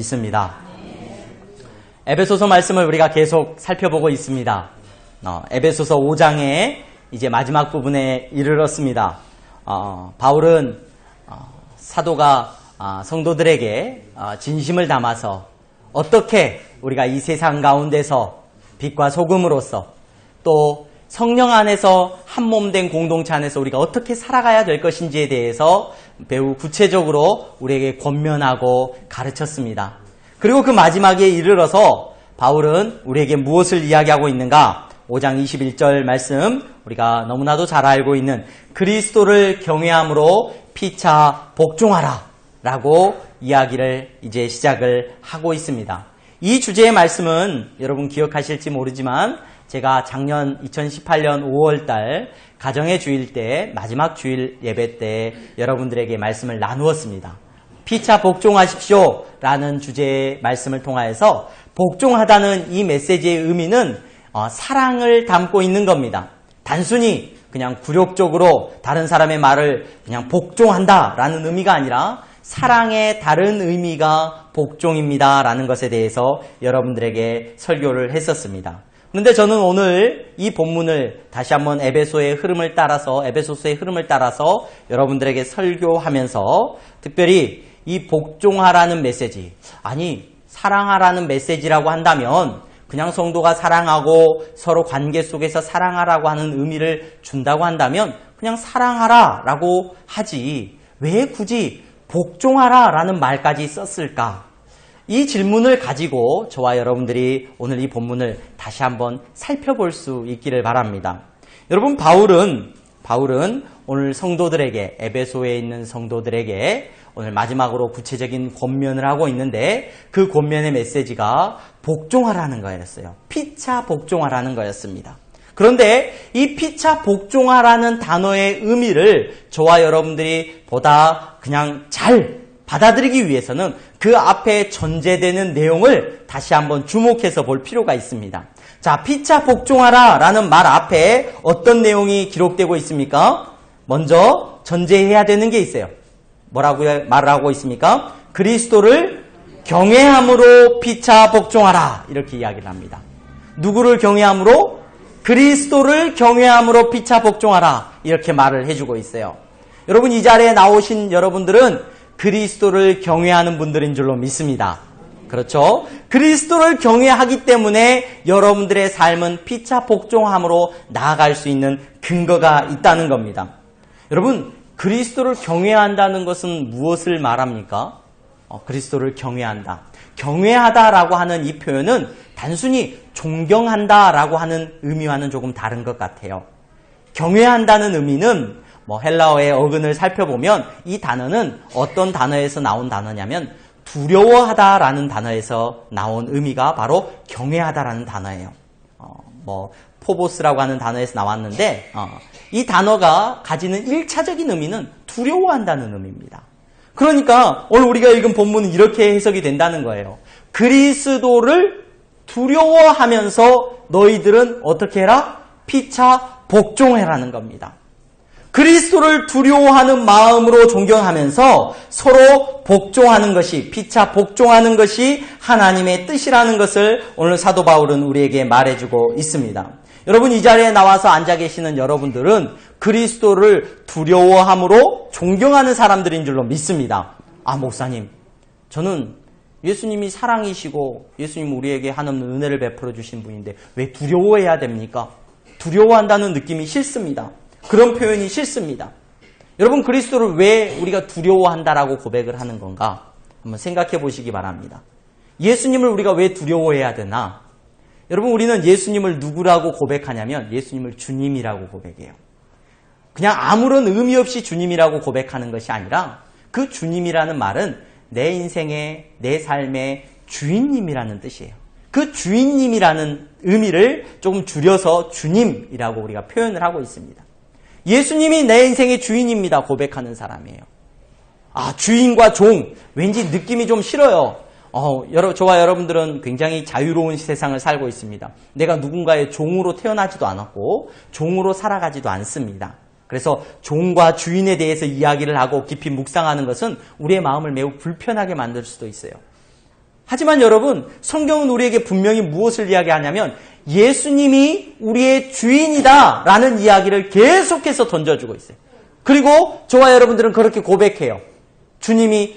있습니다. 에베소서 말씀을 우리가 계속 살펴보고 있습니다. 에베소서 5장의 이제 마지막 부분에 이르렀습니다. 바울은 사도가 성도들에게 진심을 담아서 어떻게 우리가 이 세상 가운데서 빛과 소금으로서 또 성령 안에서 한 몸 된 공동체 안에서 우리가 어떻게 살아가야 될 것인지에 대해서 매우 구체적으로 우리에게 권면하고 가르쳤습니다. 그리고 그 마지막에 이르러서 바울은 우리에게 무엇을 이야기하고 있는가? 5장 21절 말씀, 우리가 너무나도 잘 알고 있는 그리스도를 경외함으로 피차 복종하라 라고 이야기를 이제 시작을 하고 있습니다. 이 주제의 말씀은 여러분 기억하실지 모르지만 제가 작년 2018년 5월달 가정의 주일 때 마지막 주일 예배 때 여러분들에게 말씀을 나누었습니다. 피차 복종하십시오 라는 주제의 말씀을 통하여서 복종하다는 이 메시지의 의미는 사랑을 담고 있는 겁니다. 단순히 그냥 굴욕적으로 다른 사람의 말을 그냥 복종한다 라는 의미가 아니라 사랑의 다른 의미가 복종입니다 라는 것에 대해서 여러분들에게 설교를 했었습니다. 그런데 저는 오늘 이 본문을 다시 한번 에베소서의 흐름을 따라서 여러분들에게 설교하면서 특별히 이 복종하라는 메시지, 아니 사랑하라는 메시지라고 한다면 그냥 성도가 사랑하고 서로 관계 속에서 사랑하라고 하는 의미를 준다고 한다면 그냥 사랑하라라고 하지 왜 굳이 복종하라라는 말까지 썼을까? 이 질문을 가지고 저와 여러분들이 오늘 이 본문을 다시 한번 살펴볼 수 있기를 바랍니다. 여러분, 바울은 오늘 성도들에게, 에베소에 있는 성도들에게 오늘 마지막으로 구체적인 권면을 하고 있는데 그 권면의 메시지가 복종하라는 거였어요. 피차 복종하라는 거였습니다. 그런데 이 피차 복종하라는 단어의 의미를 저와 여러분들이 보다 그냥 잘 받아들이기 위해서는 그 앞에 전제되는 내용을 다시 한번 주목해서 볼 필요가 있습니다. 자, 피차 복종하라 라는 말 앞에 어떤 내용이 기록되고 있습니까? 먼저 전제해야 되는 게 있어요. 뭐라고 말을 하고 있습니까? 그리스도를 경외함으로 피차 복종하라 이렇게 이야기를 합니다. 누구를 경외함으로? 그리스도를 경외함으로 피차 복종하라 이렇게 말을 해주고 있어요. 여러분, 이 자리에 나오신 여러분들은 그리스도를 경외하는 분들인 줄로 믿습니다. 그렇죠? 그리스도를 경외하기 때문에 여러분들의 삶은 피차 복종함으로 나아갈 수 있는 근거가 있다는 겁니다. 여러분, 그리스도를 경외한다는 것은 무엇을 말합니까? 그리스도를 경외한다. 경외하다라고 하는 이 표현은 단순히 존경한다라고 하는 의미와는 조금 다른 것 같아요. 경외한다는 의미는 헬라어의 어근을 살펴보면 이 단어는 어떤 단어에서 나온 단어냐면 두려워하다라는 단어에서 나온 의미가 바로 경외하다라는 단어예요. 포보스라고 하는 단어에서 나왔는데 이 단어가 가지는 1차적인 의미는 두려워한다는 의미입니다. 그러니까 오늘 우리가 읽은 본문은 이렇게 해석이 된다는 거예요. 그리스도를 두려워하면서 너희들은 어떻게 해라? 피차 복종해라는 겁니다. 그리스도를 두려워하는 마음으로 존경하면서 서로 복종하는 것이, 피차 복종하는 것이 하나님의 뜻이라는 것을 오늘 사도 바울은 우리에게 말해주고 있습니다. 여러분, 이 자리에 나와서 앉아 계시는 여러분들은 그리스도를 두려워함으로 존경하는 사람들인 줄로 믿습니다. 목사님, 저는 예수님이 사랑이시고 예수님 우리에게 한없는 은혜를 베풀어 주신 분인데 왜 두려워해야 됩니까? 두려워한다는 느낌이 싫습니다. 그런 표현이 싫습니다. 여러분, 그리스도를 왜 우리가 두려워한다라고 고백을 하는 건가? 한번 생각해 보시기 바랍니다. 예수님을 우리가 왜 두려워해야 되나? 여러분, 우리는 예수님을 누구라고 고백하냐면 예수님을 주님이라고 고백해요. 그냥 아무런 의미 없이 주님이라고 고백하는 것이 아니라 그 주님이라는 말은 내 인생의, 내 삶의 주인님이라는 뜻이에요. 그 주인님이라는 의미를 조금 줄여서 주님이라고 우리가 표현을 하고 있습니다. 예수님이 내 인생의 주인입니다 고백하는 사람이에요. 주인과 종, 왠지 느낌이 좀 싫어요. 저와 여러분들은 굉장히 자유로운 세상을 살고 있습니다. 내가 누군가의 종으로 태어나지도 않았고 종으로 살아가지도 않습니다. 그래서 종과 주인에 대해서 이야기를 하고 깊이 묵상하는 것은 우리의 마음을 매우 불편하게 만들 수도 있어요. 하지만 여러분, 성경은 우리에게 분명히 무엇을 이야기하냐면 예수님이 우리의 주인이다 라는 이야기를 계속해서 던져주고 있어요. 그리고 저와 여러분들은 그렇게 고백해요.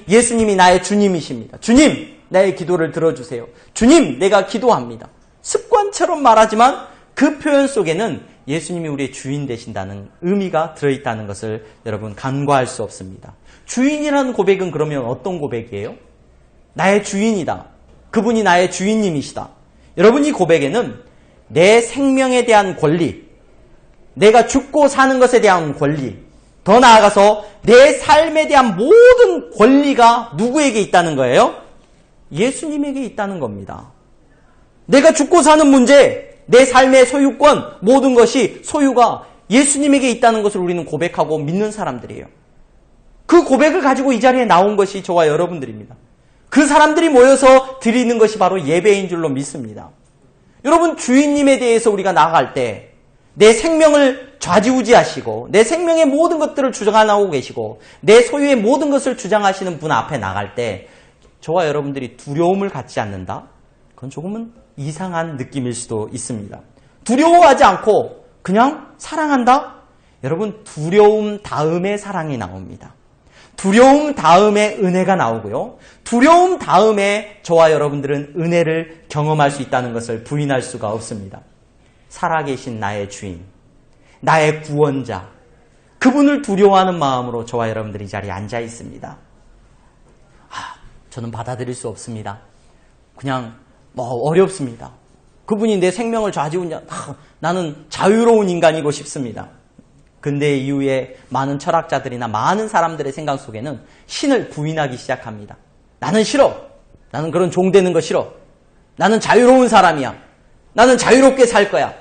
예수님이 나의 주님이십니다. 주님, 나의 기도를 들어주세요. 주님, 내가 기도합니다. 습관처럼 말하지만 그 표현 속에는 예수님이 우리의 주인 되신다는 의미가 들어있다는 것을 여러분 간과할 수 없습니다. 주인이라는 고백은 그러면 어떤 고백이에요? 나의 주인이다. 그분이 나의 주인님이시다. 여러분, 이 고백에는 내 생명에 대한 권리, 내가 죽고 사는 것에 대한 권리, 더 나아가서 내 삶에 대한 모든 권리가 누구에게 있다는 거예요? 예수님에게 있다는 겁니다. 내가 죽고 사는 문제, 내 삶의 소유권, 모든 것이 소유가 예수님에게 있다는 것을 우리는 고백하고 믿는 사람들이에요. 그 고백을 가지고 이 자리에 나온 것이 저와 여러분들입니다. 그 사람들이 모여서 드리는 것이 바로 예배인 줄로 믿습니다. 여러분, 주인님에 대해서 우리가 나아갈 때 내 생명을 좌지우지하시고 내 생명의 모든 것들을 주장하고 계시고 내 소유의 모든 것을 주장하시는 분 앞에 나갈 때 저와 여러분들이 두려움을 갖지 않는다? 그건 조금은 이상한 느낌일 수도 있습니다. 두려워하지 않고 그냥 사랑한다? 여러분, 두려움 다음에 사랑이 나옵니다. 두려움 다음에 은혜가 나오고요. 두려움 다음에 저와 여러분들은 은혜를 경험할 수 있다는 것을 부인할 수가 없습니다. 살아계신 나의 주인, 나의 구원자, 그분을 두려워하는 마음으로 저와 여러분들이 이 자리에 앉아 있습니다. 저는 받아들일 수 없습니다. 그냥 어렵습니다. 그분이 내 생명을 좌지우지, 나는 자유로운 인간이고 싶습니다. 근대 이후에 많은 철학자들이나 많은 사람들의 생각 속에는 신을 부인하기 시작합니다. 나는 싫어. 나는 그런 종되는 거 싫어. 나는 자유로운 사람이야. 나는 자유롭게 살 거야.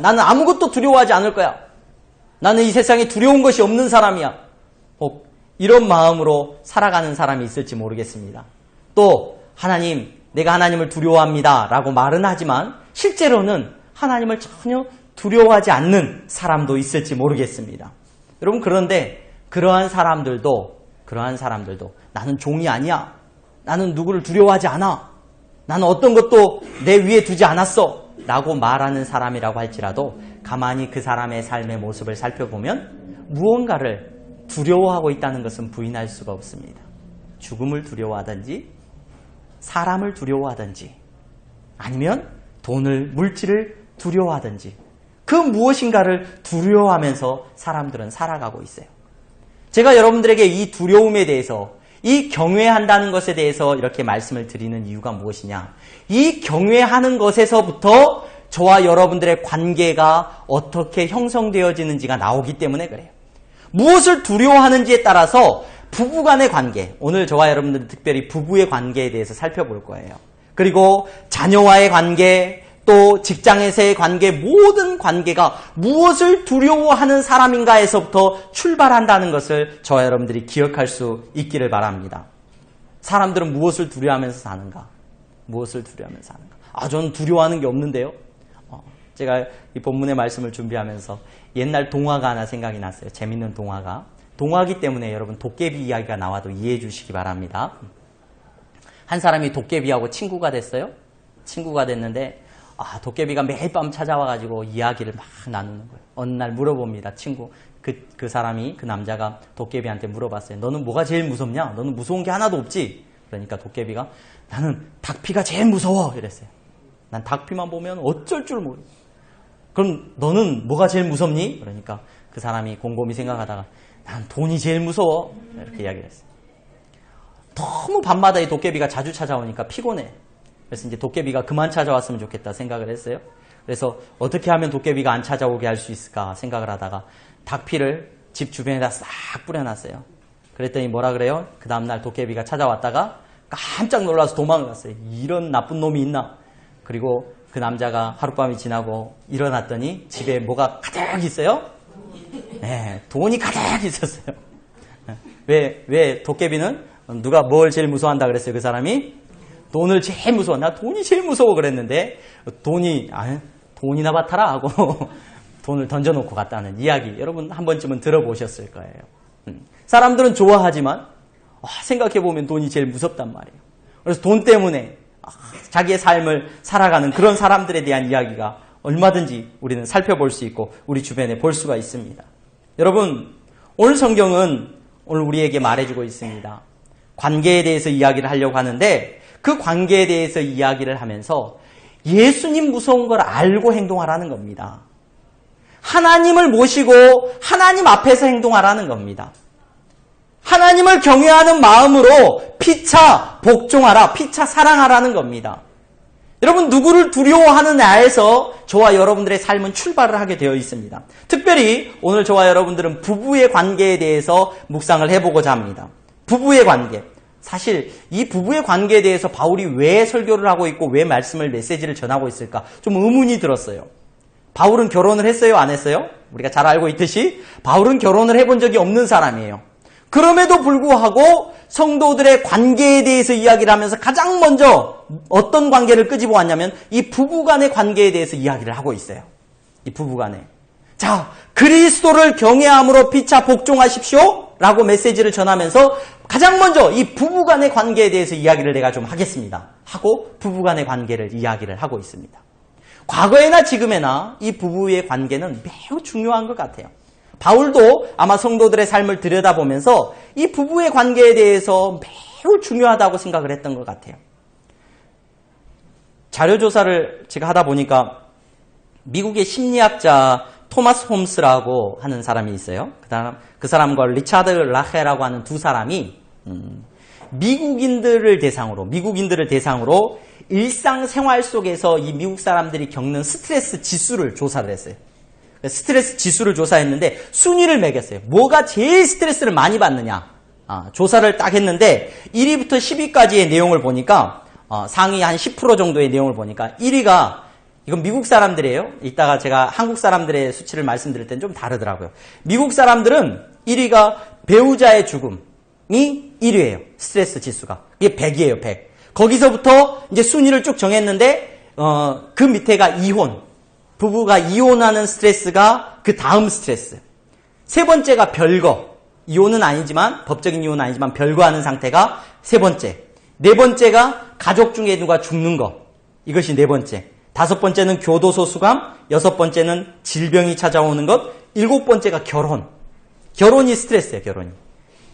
나는 아무것도 두려워하지 않을 거야. 나는 이 세상에 두려운 것이 없는 사람이야. 이런 마음으로 살아가는 사람이 있을지 모르겠습니다. 또 하나님, 내가 하나님을 두려워합니다 라고 말은 하지만 실제로는 하나님을 전혀 두려워하지 않는 사람도 있을지 모르겠습니다. 여러분, 그런데 그러한 사람들도 나는 종이 아니야. 나는 누구를 두려워하지 않아. 나는 어떤 것도 내 위에 두지 않았어 라고 말하는 사람이라고 할지라도 가만히 그 사람의 삶의 모습을 살펴보면 무언가를 두려워하고 있다는 것은 부인할 수가 없습니다. 죽음을 두려워하든지 사람을 두려워하든지 아니면 돈을, 물질을 두려워하든지 그 무엇인가를 두려워하면서 사람들은 살아가고 있어요. 제가 여러분들에게 이 두려움에 대해서, 이 경외한다는 것에 대해서 이렇게 말씀을 드리는 이유가 무엇이냐? 이 경외하는 것에서부터 저와 여러분들의 관계가 어떻게 형성되어지는지가 나오기 때문에 그래요. 무엇을 두려워하는지에 따라서 부부간의 관계, 오늘 저와 여러분들은 특별히 부부의 관계에 대해서 살펴볼 거예요. 그리고 자녀와의 관계, 또 직장에서의 관계, 모든 관계가 무엇을 두려워하는 사람인가에서부터 출발한다는 것을 저와 여러분들이 기억할 수 있기를 바랍니다. 사람들은 무엇을 두려워하면서 사는가? 무엇을 두려워하면서 사는가? 저는 두려워하는 게 없는데요. 제가 이 본문의 말씀을 준비하면서 옛날 동화가 하나 생각이 났어요. 재밌는 동화가. 동화기 때문에 여러분 도깨비 이야기가 나와도 이해해 주시기 바랍니다. 한 사람이 도깨비하고 친구가 됐어요. 친구가 됐는데 도깨비가 매일 밤 찾아와가지고 이야기를 막 나누는 거예요. 어느 날 물어봅니다. 친구. 그 사람이, 그 남자가 도깨비한테 물어봤어요. 너는 뭐가 제일 무섭냐? 너는 무서운 게 하나도 없지? 그러니까 도깨비가 나는 닭피가 제일 무서워. 이랬어요. 난 닭피만 보면 어쩔 줄 모르. 그럼 너는 뭐가 제일 무섭니? 그러니까 그 사람이 곰곰이 생각하다가 난 돈이 제일 무서워. 이렇게 이야기를 했어요. 너무 밤마다 이 도깨비가 자주 찾아오니까 피곤해. 그래서 이제 도깨비가 그만 찾아왔으면 좋겠다 생각을 했어요. 그래서 어떻게 하면 도깨비가 안 찾아오게 할 수 있을까 생각을 하다가 닭피를 집 주변에다 싹 뿌려놨어요. 그랬더니 뭐라 그래요? 그 다음날 도깨비가 찾아왔다가 깜짝 놀라서 도망을 갔어요. 이런 나쁜 놈이 있나? 그리고 그 남자가 하룻밤이 지나고 일어났더니 집에 뭐가 가득 있어요? 네, 돈이 가득 있었어요. 왜 도깨비는 누가 뭘 제일 무서워한다 그랬어요? 그 사람이? 돈을 제일 무서워. 나 돈이 제일 무서워 그랬는데 돈이나 받아라 하고 돈을 던져놓고 갔다는 이야기 여러분 한 번쯤은 들어보셨을 거예요. 사람들은 좋아하지만 생각해보면 돈이 제일 무섭단 말이에요. 그래서 돈 때문에 자기의 삶을 살아가는 그런 사람들에 대한 이야기가 얼마든지 우리는 살펴볼 수 있고 우리 주변에 볼 수가 있습니다. 여러분, 오늘 성경은 오늘 우리에게 말해주고 있습니다. 관계에 대해서 이야기를 하려고 하는데 그 관계에 대해서 이야기를 하면서 예수님 무서운 걸 알고 행동하라는 겁니다. 하나님을 모시고 하나님 앞에서 행동하라는 겁니다. 하나님을 경외하는 마음으로 피차 복종하라, 피차 사랑하라는 겁니다. 여러분, 누구를 두려워하는 나에서 저와 여러분들의 삶은 출발을 하게 되어 있습니다. 특별히 오늘 저와 여러분들은 부부의 관계에 대해서 묵상을 해보고자 합니다. 부부의 관계. 사실 이 부부의 관계에 대해서 바울이 왜 설교를 하고 있고 왜 말씀을 메시지를 전하고 있을까 좀 의문이 들었어요. 바울은 결혼을 했어요? 안 했어요? 우리가 잘 알고 있듯이 바울은 결혼을 해본 적이 없는 사람이에요. 그럼에도 불구하고 성도들의 관계에 대해서 이야기를 하면서 가장 먼저 어떤 관계를 끄집어 왔냐면 이 부부간의 관계에 대해서 이야기를 하고 있어요. 이 부부간에. 자, 그리스도를 경외함으로 피차 복종하십시오 라고 메시지를 전하면서 가장 먼저 이 부부간의 관계에 대해서 이야기를 내가 좀 하겠습니다 하고 부부간의 관계를 이야기를 하고 있습니다. 과거에나 지금에나 이 부부의 관계는 매우 중요한 것 같아요. 바울도 아마 성도들의 삶을 들여다보면서 이 부부의 관계에 대해서 매우 중요하다고 생각을 했던 것 같아요. 자료조사를 제가 하다 보니까 미국의 심리학자 토마스 홈스라고 하는 사람이 있어요. 그 사람과 리차드 라헬라고 하는 두 사람이 미국인들을 대상으로 일상생활 속에서 이 미국 사람들이 겪는 스트레스 지수를 조사를 했어요. 스트레스 지수를 조사했는데 순위를 매겼어요. 뭐가 제일 스트레스를 많이 받느냐. 조사를 딱 했는데 1위부터 10위까지의 내용을 보니까 상위 한 10% 정도의 내용을 보니까 1위가 이건 미국 사람들이에요. 이따가 제가 한국 사람들의 수치를 말씀드릴 땐 좀 다르더라고요. 미국 사람들은 1위가 배우자의 죽음이 1위예요. 스트레스 지수가. 이게 100이에요. 100. 거기서부터 이제 순위를 쭉 정했는데 그 밑에가 이혼. 부부가 이혼하는 스트레스가 그 다음 스트레스. 세 번째가 별거. 이혼은 아니지만 법적인 이혼은 아니지만 별거하는 상태가 세 번째. 네 번째가 가족 중에 누가 죽는 거. 이것이 네 번째. 다섯 번째는 교도소 수감. 여섯 번째는 질병이 찾아오는 것. 일곱 번째가 결혼. 결혼이 스트레스예요. 결혼이.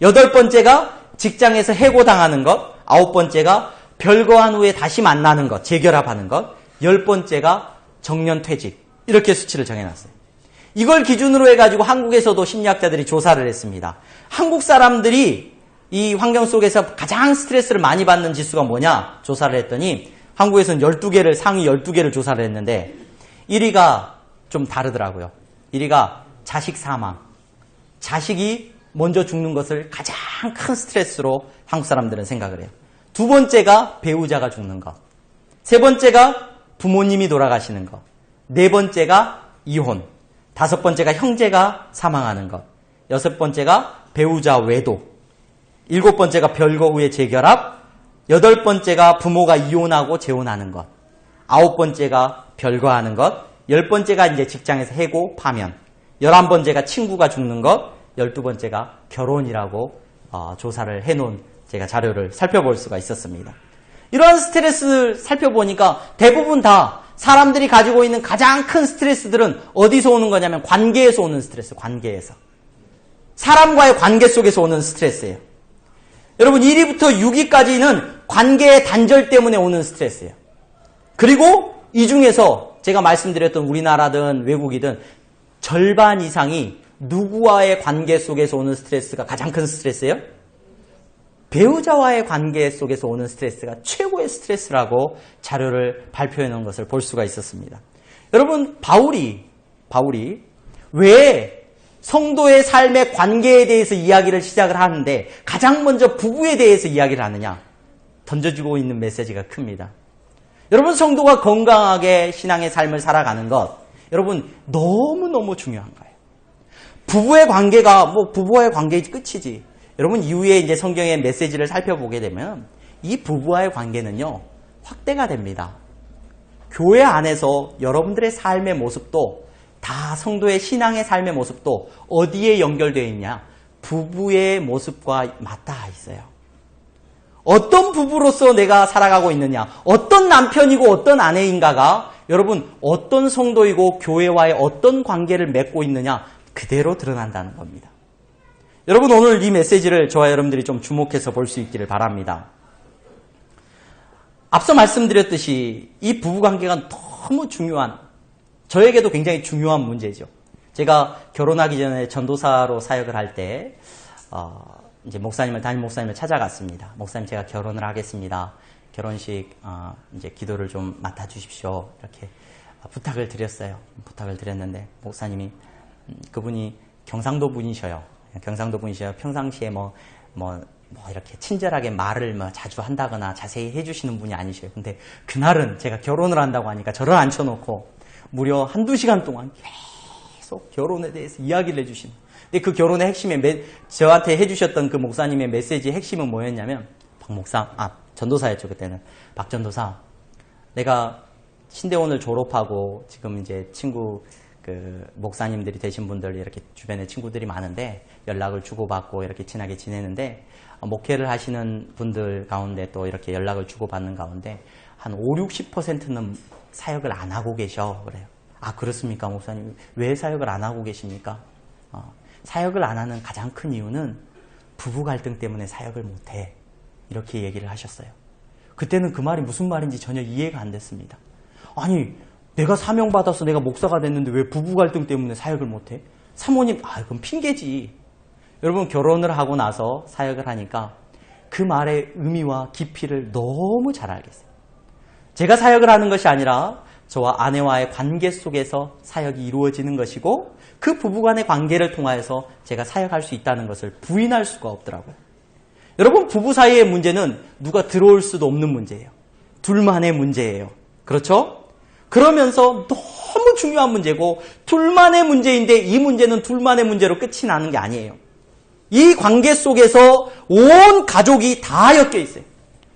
여덟 번째가 직장에서 해고당하는 것. 아홉 번째가 별거한 후에 다시 만나는 것. 재결합하는 것. 열 번째가 정년퇴직. 이렇게 수치를 정해놨어요. 이걸 기준으로 해가지고 한국에서도 심리학자들이 조사를 했습니다. 한국 사람들이 이 환경 속에서 가장 스트레스를 많이 받는 지수가 뭐냐 조사를 했더니 한국에서는 12개를 상위 12개를 조사를 했는데 1위가 좀 다르더라고요. 1위가 자식 사망. 자식이 먼저 죽는 것을 가장 큰 스트레스로 한국 사람들은 생각을 해요. 두 번째가 배우자가 죽는 것. 세 번째가 부모님이 돌아가시는 것. 네 번째가 이혼. 다섯 번째가 형제가 사망하는 것. 여섯 번째가 배우자 외도. 일곱 번째가 별거 후에 재결합. 여덟 번째가 부모가 이혼하고 재혼하는 것. 아홉 번째가 별거하는 것. 열 번째가 이제 직장에서 해고, 파면. 11번째가 친구가 죽는 것. 12번째가 결혼이라고 조사를 해놓은 제가 자료를 살펴볼 수가 있었습니다. 이러한 스트레스를 살펴보니까 대부분 다 사람들이 가지고 있는 가장 큰 스트레스들은 어디서 오는 거냐면 관계에서 오는 스트레스, 관계에서. 사람과의 관계 속에서 오는 스트레스예요. 여러분 1위부터 6위까지는 관계의 단절 때문에 오는 스트레스예요. 그리고 이 중에서 제가 말씀드렸던 우리나라든 외국이든 절반 이상이 누구와의 관계 속에서 오는 스트레스가 가장 큰 스트레스예요? 배우자와의 관계 속에서 오는 스트레스가 최고의 스트레스라고 자료를 발표해 놓은 것을 볼 수가 있었습니다. 여러분, 바울이 왜 성도의 삶의 관계에 대해서 이야기를 시작을 하는데 가장 먼저 부부에 대해서 이야기를 하느냐? 던져주고 있는 메시지가 큽니다. 여러분, 성도가 건강하게 신앙의 삶을 살아가는 것, 여러분, 너무너무 중요한 거예요. 부부의 관계가, 부부와의 관계의 끝이지. 여러분, 이후에 이제 성경의 메시지를 살펴보게 되면 이 부부와의 관계는요, 확대가 됩니다. 교회 안에서 여러분들의 삶의 모습도 다 성도의 신앙의 삶의 모습도 어디에 연결되어 있냐? 부부의 모습과 맞닿아 있어요. 어떤 부부로서 내가 살아가고 있느냐, 어떤 남편이고 어떤 아내인가가 여러분 어떤 성도이고 교회와의 어떤 관계를 맺고 있느냐 그대로 드러난다는 겁니다. 여러분 오늘 이 메시지를 저와 여러분들이 좀 주목해서 볼 수 있기를 바랍니다. 앞서 말씀드렸듯이 이 부부관계가 너무 중요한, 저에게도 굉장히 중요한 문제죠. 제가 결혼하기 전에 전도사로 사역을 할 때 이제 담임 목사님을 찾아갔습니다. 목사님 제가 결혼을 하겠습니다. 결혼식 이제 기도를 좀 맡아주십시오. 이렇게 부탁을 드렸어요. 부탁을 드렸는데 목사님이 그분이 경상도 분이셔요. 평상시에 뭐 이렇게 친절하게 말을 자주 한다거나 자세히 해주시는 분이 아니셔요. 근데 그날은 제가 결혼을 한다고 하니까 저를 앉혀놓고 무려 한두 시간 동안 계속 결혼에 대해서 이야기를 해주시는. 근데 그 결혼의 핵심에 저한테 해주셨던 그 목사님의 메시지의 핵심은 뭐였냐면, 전도사였죠, 그때는. 박 전도사, 내가 신대원을 졸업하고 지금 이제 친구, 목사님들이 되신 분들 이렇게 주변에 친구들이 많은데 연락을 주고받고 이렇게 친하게 지내는데 목회를 하시는 분들 가운데 또 이렇게 연락을 주고받는 가운데 한 50-60%는 사역을 안 하고 계셔. 그래요. 아, 그렇습니까, 목사님? 왜 사역을 안 하고 계십니까? 사역을 안 하는 가장 큰 이유는 부부 갈등 때문에 사역을 못 해. 이렇게 얘기를 하셨어요. 그때는 그 말이 무슨 말인지 전혀 이해가 안 됐습니다. 아니, 내가 사명받아서 내가 목사가 됐는데 왜 부부 갈등 때문에 사역을 못 해? 사모님, 그건 핑계지. 여러분, 결혼을 하고 나서 사역을 하니까 그 말의 의미와 깊이를 너무 잘 알겠어요. 제가 사역을 하는 것이 아니라 저와 아내와의 관계 속에서 사역이 이루어지는 것이고 그 부부간의 관계를 통하여서 제가 사역할 수 있다는 것을 부인할 수가 없더라고요. 여러분, 부부 사이의 문제는 누가 들어올 수도 없는 문제예요. 둘만의 문제예요. 그렇죠? 그러면서 너무 중요한 문제고 둘만의 문제인데 이 문제는 둘만의 문제로 끝이 나는 게 아니에요. 이 관계 속에서 온 가족이 다 엮여 있어요.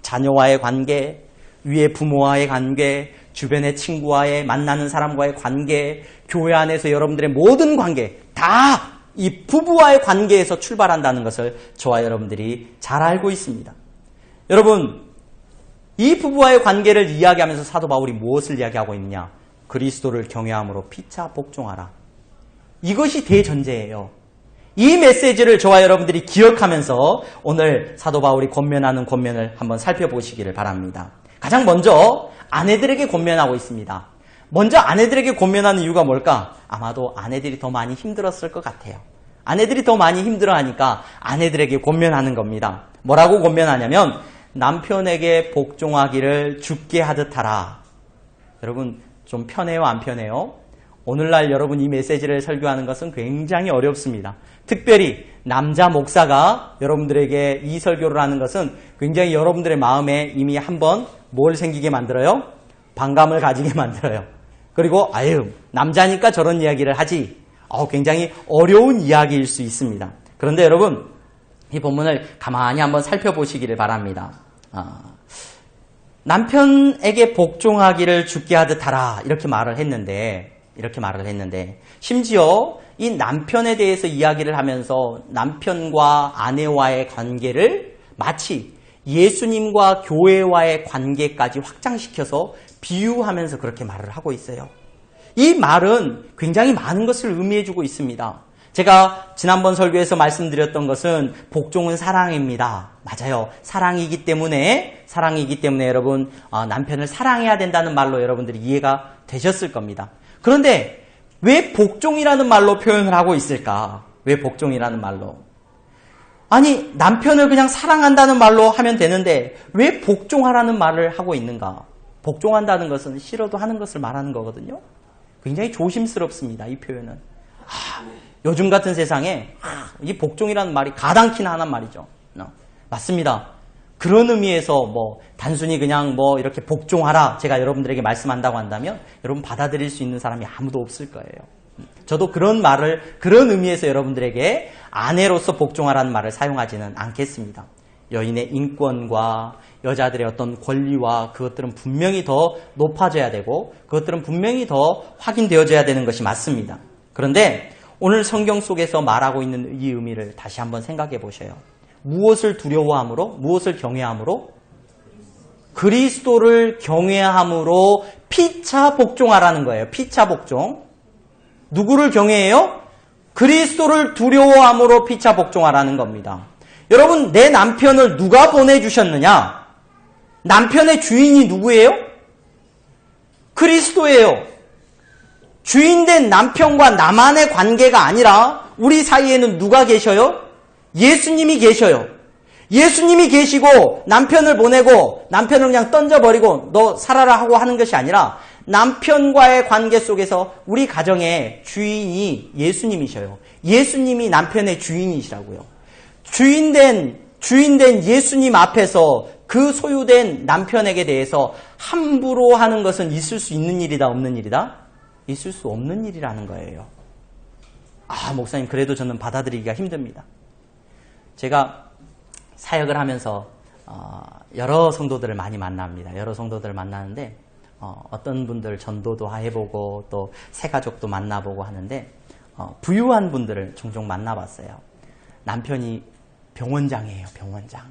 자녀와의 관계, 위에 부모와의 관계, 주변의 친구와의 만나는 사람과의 관계, 교회 안에서 여러분들의 모든 관계 다 이 부부와의 관계에서 출발한다는 것을 저와 여러분들이 잘 알고 있습니다. 여러분, 이 부부와의 관계를 이야기하면서 사도 바울이 무엇을 이야기하고 있느냐? 그리스도를 경외함으로 피차 복종하라. 이것이 대전제예요. 이 메시지를 저와 여러분들이 기억하면서 오늘 사도 바울이 권면하는 권면을 한번 살펴보시기를 바랍니다. 가장 먼저 아내들에게 권면하고 있습니다. 먼저 아내들에게 권면하는 이유가 뭘까? 아마도 아내들이 더 많이 힘들었을 것 같아요. 아내들이 더 많이 힘들어하니까 아내들에게 권면하는 겁니다. 뭐라고 권면하냐면 남편에게 복종하기를 죽게 하듯 하라. 여러분, 좀 편해요, 안 편해요? 오늘날 여러분 이 메시지를 설교하는 것은 굉장히 어렵습니다. 특별히 남자 목사가 여러분들에게 이 설교를 하는 것은 굉장히 여러분들의 마음에 이미 한번 뭘 생기게 만들어요? 반감을 가지게 만들어요. 그리고 남자니까 저런 이야기를 하지. 굉장히 어려운 이야기일 수 있습니다. 그런데 여러분, 이 본문을 가만히 한번 살펴보시기를 바랍니다. 남편에게 복종하기를 죽게 하듯 하라. 이렇게 말을 했는데 심지어 이 남편에 대해서 이야기를 하면서 남편과 아내와의 관계를 마치 예수님과 교회와의 관계까지 확장시켜서 비유하면서 그렇게 말을 하고 있어요. 이 말은 굉장히 많은 것을 의미해주고 있습니다. 제가 지난번 설교에서 말씀드렸던 것은 복종은 사랑입니다. 맞아요. 사랑이기 때문에 여러분 남편을 사랑해야 된다는 말로 여러분들이 이해가 되셨을 겁니다. 그런데 왜 복종이라는 말로 표현을 하고 있을까? 왜 복종이라는 말로? 아니, 남편을 그냥 사랑한다는 말로 하면 되는데 왜 복종하라는 말을 하고 있는가? 복종한다는 것은 싫어도 하는 것을 말하는 거거든요. 굉장히 조심스럽습니다. 이 표현은. 요즘 같은 세상에 이 복종이라는 말이 가당키나 하는 말이죠. 맞습니다. 그런 의미에서 단순히 그냥 이렇게 복종하라 제가 여러분들에게 말씀한다고 한다면 여러분 받아들일 수 있는 사람이 아무도 없을 거예요. 저도 그런 말을 그런 의미에서 여러분들에게 아내로서 복종하라는 말을 사용하지는 않겠습니다. 여인의 인권과 여자들의 어떤 권리와 그것들은 분명히 더 높아져야 되고 그것들은 분명히 더 확인되어져야 되는 것이 맞습니다. 그런데 오늘 성경 속에서 말하고 있는 이 의미를 다시 한번 생각해 보셔요. 무엇을 두려워함으로? 무엇을 경외함으로? 그리스도를 경외함으로 피차 복종하라는 거예요. 피차 복종. 누구를 경외해요? 그리스도를 두려워함으로 피차 복종하라는 겁니다. 여러분, 내 남편을 누가 보내주셨느냐? 남편의 주인이 누구예요? 그리스도예요. 주인된 남편과 나만의 관계가 아니라 우리 사이에는 누가 계셔요? 예수님이 계셔요. 예수님이 계시고 남편을 보내고 남편을 그냥 던져버리고 너 살아라 하고 하는 것이 아니라 남편과의 관계 속에서 우리 가정의 주인이 예수님이셔요. 예수님이 남편의 주인이시라고요. 주인된 예수님 앞에서 그 소유된 남편에게 대해서 함부로 하는 것은 있을 수 있는 일이다, 없는 일이다? 있을 수 없는 일이라는 거예요. 아, 목사님, 그래도 저는 받아들이기가 힘듭니다. 제가 사역을 하면서 여러 성도들을 많이 만납니다. 여러 성도들을 만나는데 어떤 분들 전도도 해보고 또 새가족도 만나보고 하는데 부유한 분들을 종종 만나봤어요. 남편이 병원장이에요. 병원장.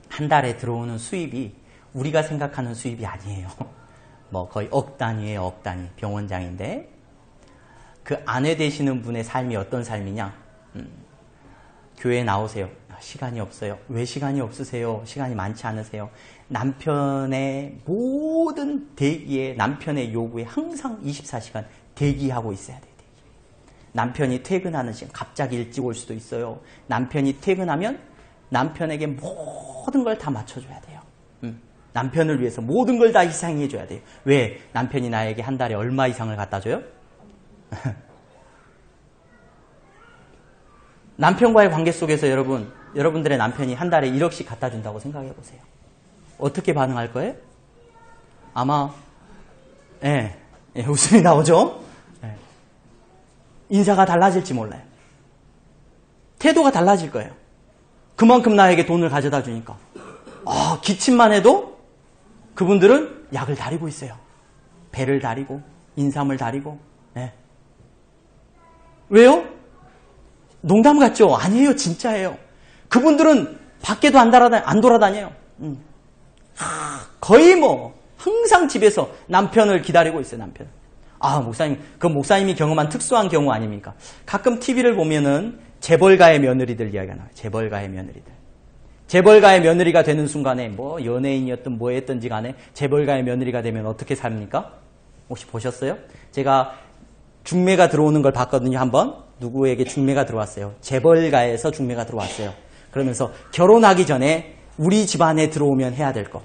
한 달에 들어오는 수입이 우리가 생각하는 수입이 아니에요. 뭐 거의 억 단위예요. 억 단위. 병원장인데 그 아내 되시는 분의 삶이 어떤 삶이냐? 교회에 나오세요. 시간이 없어요. 왜 시간이 없으세요? 시간이 많지 않으세요? 남편의 모든 대기에, 남편의 요구에 항상 24시간 대기하고 있어야 돼요. 대기. 남편이 퇴근하는 시간, 갑자기 일찍 올 수도 있어요. 남편이 퇴근하면 남편에게 모든 걸 다 맞춰줘야 돼요. 남편을 위해서 모든 걸 다 희생해줘야 돼요. 왜? 남편이 나에게 한 달에 얼마 이상을 갖다 줘요? 남편과의 관계 속에서 여러분들의 남편이 한 달에 1억씩 갖다 준다고 생각해 보세요. 어떻게 반응할 거예요? 아마 웃음이 나오죠? 인사가 달라질지 몰라요. 태도가 달라질 거예요. 그만큼 나에게 돈을 가져다 주니까. 기침만 해도 그분들은 약을 다리고 있어요. 배를 다리고 인삼을 다리고. 왜요? 농담 같죠? 아니에요. 진짜예요. 그분들은 밖에도 안 돌아다녀요. 거의 항상 집에서 남편을 기다리고 있어요. 남편. 목사님, 그 목사님이 경험한 특수한 경우 아닙니까? 가끔 TV를 보면은 재벌가의 며느리들 이야기가 나와요. 재벌가의 며느리들. 재벌가의 며느리가 되는 순간에 연예인이었든 뭐였든지 간에 재벌가의 며느리가 되면 어떻게 삽니까? 혹시 보셨어요? 제가 중매가 들어오는 걸 봤거든요. 한번 누구에게 중매가 들어왔어요. 재벌가에서 중매가 들어왔어요. 그러면서 결혼하기 전에 우리 집안에 들어오면 해야 될 거.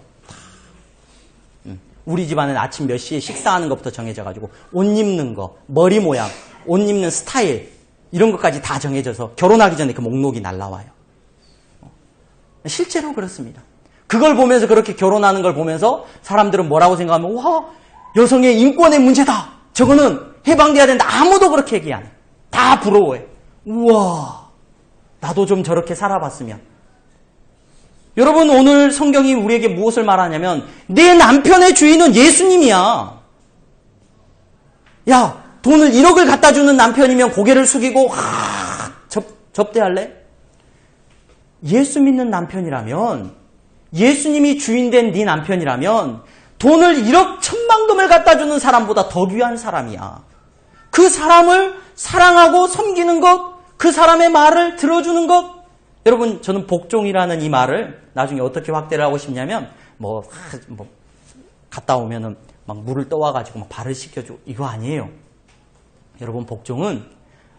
우리 집안은 아침 몇 시에 식사하는 것부터 정해져가지고 옷 입는 거, 머리 모양, 옷 입는 스타일 이런 것까지 다 정해져서 결혼하기 전에 그 목록이 날라와요. 실제로 그렇습니다. 그걸 보면서 그렇게 결혼하는 걸 보면서 사람들은 뭐라고 생각하면 와, 여성의 인권의 문제다. 저거는 해방돼야 된다. 아무도 그렇게 얘기 안 해. 다 부러워해. 우와, 나도 좀 저렇게 살아봤으면. 여러분, 오늘 성경이 우리에게 무엇을 말하냐면 내 남편의 주인은 예수님이야. 야, 돈을 1억을 갖다 주는 남편이면 고개를 숙이고 접대할래? 예수 믿는 남편이라면, 예수님이 주인된 네 남편이라면 돈을 1억 1000만금을 갖다 주는 사람보다 더 귀한 사람이야. 그 사람을 사랑하고 섬기는 것, 그 사람의 말을 들어주는 것. 여러분, 저는 복종이라는 이 말을 나중에 어떻게 확대를 하고 싶냐면 갔다 오면은 막 물을 떠와가지고 막 발을 씻겨주고 이거 아니에요. 여러분, 복종은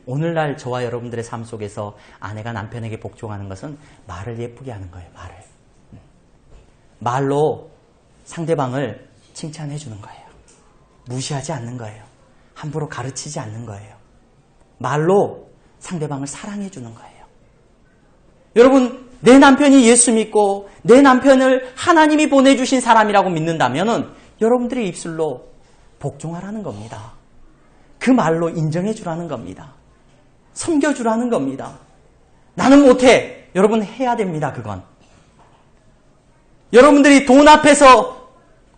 오늘날 저와 여러분들의 삶 속에서 아내가 남편에게 복종하는 것은 말을 예쁘게 하는 거예요. 말로 상대방을 칭찬해 주는 거예요. 무시하지 않는 거예요. 함부로 가르치지 않는 거예요. 말로 상대방을 사랑해 주는 거예요. 여러분, 내 남편이 예수 믿고 내 남편을 하나님이 보내주신 사람이라고 믿는다면 여러분들의 입술로 복종하라는 겁니다. 그 말로 인정해 주라는 겁니다. 섬겨주라는 겁니다. 나는 못해. 여러분, 해야 됩니다. 그건. 여러분들이 돈 앞에서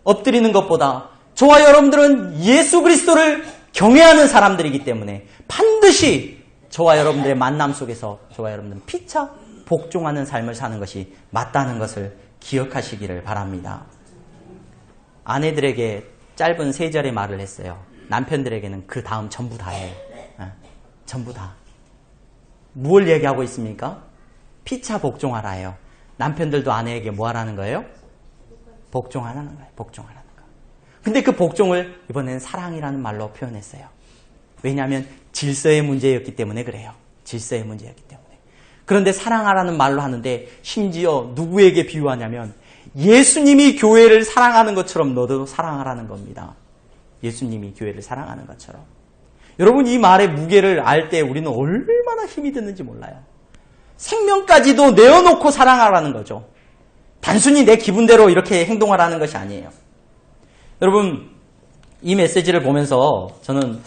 엎드리는 것보다 저와 여러분들은 예수 그리스도를 경외하는 사람들이기 때문에 반드시 저와 여러분들의 만남 속에서 저와 여러분들은 피차 복종하는 삶을 사는 것이 맞다는 것을 기억하시기를 바랍니다. 아내들에게 짧은 3절의 말을 했어요. 남편들에게는 그 다음 전부 다예요. 전부 다. 무엇을 얘기하고 있습니까? 피차 복종하라예요. 남편들도 아내에게 뭐 하라는 거예요? 복종하라는 거예요. 복종하라는 거. 근데 그 복종을 이번에는 사랑이라는 말로 표현했어요. 왜냐하면 질서의 문제였기 때문에 그래요. 질서의 문제였기 때문에. 그런데 사랑하라는 말로 하는데 심지어 누구에게 비유하냐면 예수님이 교회를 사랑하는 것처럼 너도 사랑하라는 겁니다. 예수님이 교회를 사랑하는 것처럼. 여러분 이 말의 무게를 알 때 우리는 얼마나 힘이 드는지 몰라요. 생명까지도 내어놓고 사랑하라는 거죠. 단순히 내 기분대로 이렇게 행동하라는 것이 아니에요. 여러분 이 메시지를 보면서 저는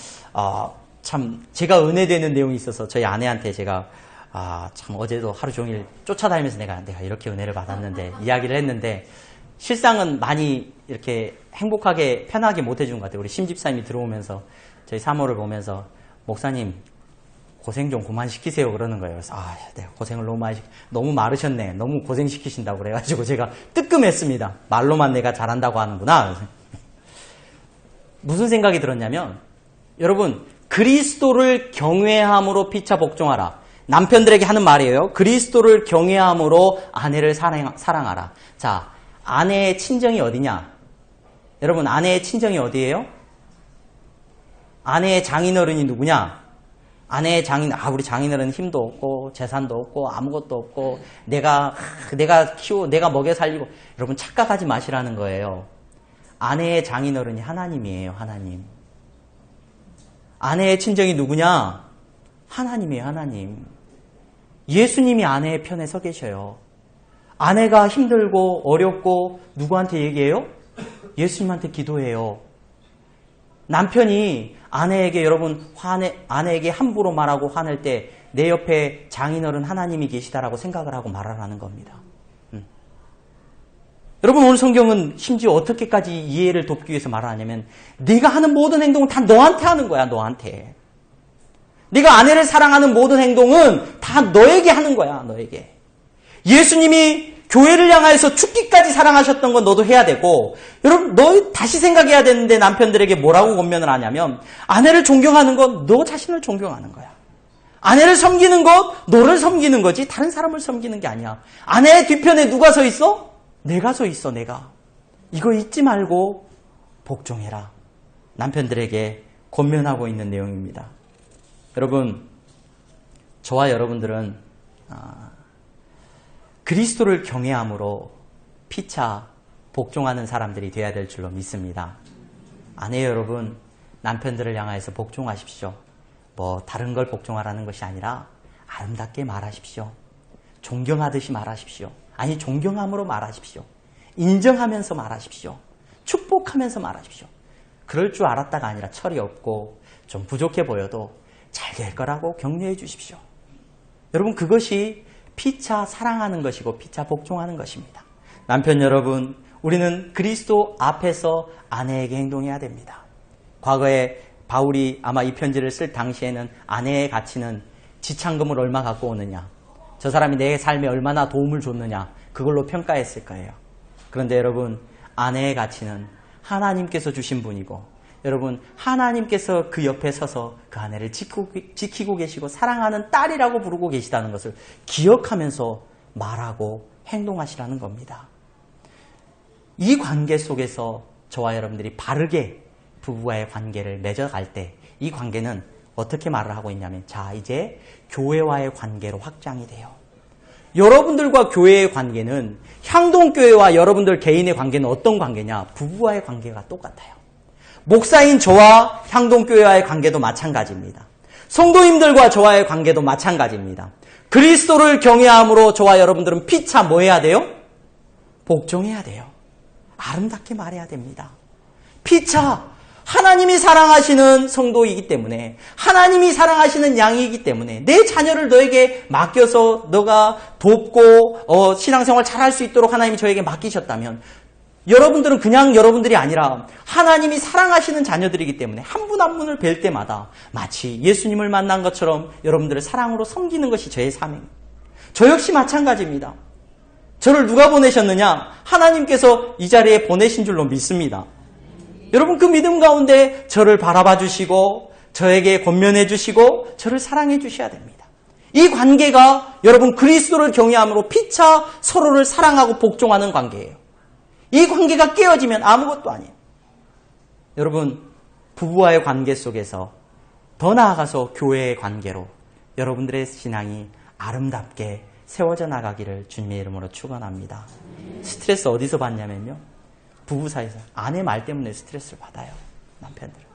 참 제가 은혜되는 내용이 있어서 저희 아내한테 제가 참 어제도 하루 종일 쫓아다니면서 내가 이렇게 은혜를 받았는데 이야기를 했는데 실상은 많이 이렇게 행복하게 편하게 못 해준 것 같아요. 우리 심집사님이 들어오면서 저희 사모를 보면서 목사님 고생 좀 그만 시키세요 그러는 거예요. 그래서 내가 고생을 너무 마르셨네. 너무 고생시키신다고 그래가지고 제가 뜨끔했습니다. 말로만 내가 잘한다고 하는구나. 무슨 생각이 들었냐면 여러분 그리스도를 경외함으로 피차 복종하라. 남편들에게 하는 말이에요. 그리스도를 경외함으로 아내를 사랑하라. 자, 아내의 친정이 어디냐? 여러분 아내의 친정이 어디예요? 아내의 장인어른이 누구냐? 아내의 우리 장인어른은 힘도 없고 재산도 없고 아무것도 없고 내가 먹여 살리고. 여러분 착각하지 마시라는 거예요. 아내의 장인어른이 하나님이에요. 하나님. 아내의 친정이 누구냐? 하나님이에요. 하나님. 예수님이 아내의 편에 서 계셔요. 아내가 힘들고 어렵고 누구한테 얘기해요? 예수님한테 기도해요. 남편이 아내에게 아내에게 함부로 말하고 화낼 때 내 옆에 장인어른 하나님이 계시다라고 생각을 하고 말하라는 겁니다. 여러분 오늘 성경은 심지어 어떻게까지 이해를 돕기 위해서 말하냐면 네가 하는 모든 행동은 다 너한테 하는 거야. 너한테. 네가 아내를 사랑하는 모든 행동은 다 너에게 하는 거야. 너에게. 예수님이 교회를 향하여서 죽기까지 사랑하셨던 건 너도 해야 되고 여러분 너 다시 생각해야 되는데 남편들에게 뭐라고 권면을 하냐면 아내를 존경하는 건 너 자신을 존경하는 거야. 아내를 섬기는 것 너를 섬기는 거지 다른 사람을 섬기는 게 아니야. 아내의 뒤편에 누가 서 있어? 내가 서 있어. 내가. 이거 잊지 말고 복종해라. 남편들에게 권면하고 있는 내용입니다. 여러분 저와 여러분들은 그리스도를 경외함으로 피차 복종하는 사람들이 되어야 될 줄로 믿습니다. 아내 여러분, 남편들을 향하여서 복종하십시오. 다른 걸 복종하라는 것이 아니라 아름답게 말하십시오. 존경하듯이 말하십시오. 아니, 존경함으로 말하십시오. 인정하면서 말하십시오. 축복하면서 말하십시오. 그럴 줄 알았다가 아니라 철이 없고 좀 부족해 보여도 잘 될 거라고 격려해 주십시오. 여러분, 그것이 피차 사랑하는 것이고 피차 복종하는 것입니다. 남편 여러분, 우리는 그리스도 앞에서 아내에게 행동해야 됩니다. 과거에 바울이 아마 이 편지를 쓸 당시에는 아내의 가치는 지참금을 얼마 갖고 오느냐, 저 사람이 내 삶에 얼마나 도움을 줬느냐, 그걸로 평가했을 거예요. 그런데 여러분, 아내의 가치는 하나님께서 주신 분이고, 여러분, 하나님께서 그 옆에 서서 그 아내를 지키고 계시고 사랑하는 딸이라고 부르고 계시다는 것을 기억하면서 말하고 행동하시라는 겁니다. 이 관계 속에서 저와 여러분들이 바르게 부부와의 관계를 맺어갈 때 이 관계는 어떻게 말을 하고 있냐면, 자, 이제 교회와의 관계로 확장이 돼요. 여러분들과 교회의 관계는, 향동교회와 여러분들 개인의 관계는 어떤 관계냐? 부부와의 관계가 똑같아요. 목사인 저와 향동교회와의 관계도 마찬가지입니다. 성도님들과 저와의 관계도 마찬가지입니다. 그리스도를 경외함으로 저와 여러분들은 피차 뭐 해야 돼요? 복종해야 돼요. 아름답게 말해야 됩니다. 피차, 하나님이 사랑하시는 성도이기 때문에, 하나님이 사랑하시는 양이기 때문에 내 자녀를 너에게 맡겨서 너가 돕고 신앙생활 잘할 수 있도록 하나님이 저에게 맡기셨다면 여러분들은 그냥 여러분들이 아니라 하나님이 사랑하시는 자녀들이기 때문에 한 분 한 분을 뵐 때마다 마치 예수님을 만난 것처럼 여러분들을 사랑으로 섬기는 것이 저의 사명입니다. 저 역시 마찬가지입니다. 저를 누가 보내셨느냐? 하나님께서 이 자리에 보내신 줄로 믿습니다. 여러분 그 믿음 가운데 저를 바라봐 주시고 저에게 권면해 주시고 저를 사랑해 주셔야 됩니다. 이 관계가 여러분 그리스도를 경외함으로 피차 서로를 사랑하고 복종하는 관계예요. 이 관계가 깨어지면 아무것도 아니에요. 여러분 부부와의 관계 속에서 더 나아가서 교회의 관계로 여러분들의 신앙이 아름답게 세워져 나가기를 주님의 이름으로 축원합니다. 스트레스 어디서 받냐면요. 부부 사이에서 아내 말 때문에 스트레스를 받아요. 남편들은.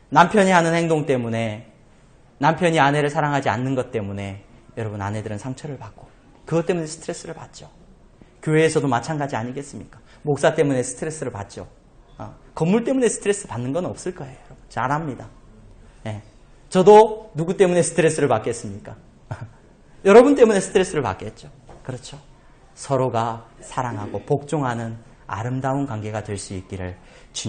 남편이 하는 행동 때문에 남편이 아내를 사랑하지 않는 것 때문에 여러분 아내들은 상처를 받고 그것 때문에 스트레스를 받죠. 교회에서도 마찬가지 아니겠습니까? 목사 때문에 스트레스를 받죠. 건물 때문에 스트레스 받는 건 없을 거예요. 여러분. 잘 압니다. 네. 저도 누구 때문에 스트레스를 받겠습니까? 여러분 때문에 스트레스를 받겠죠. 그렇죠. 서로가 사랑하고 복종하는 아름다운 관계가 될 수 있기를 주님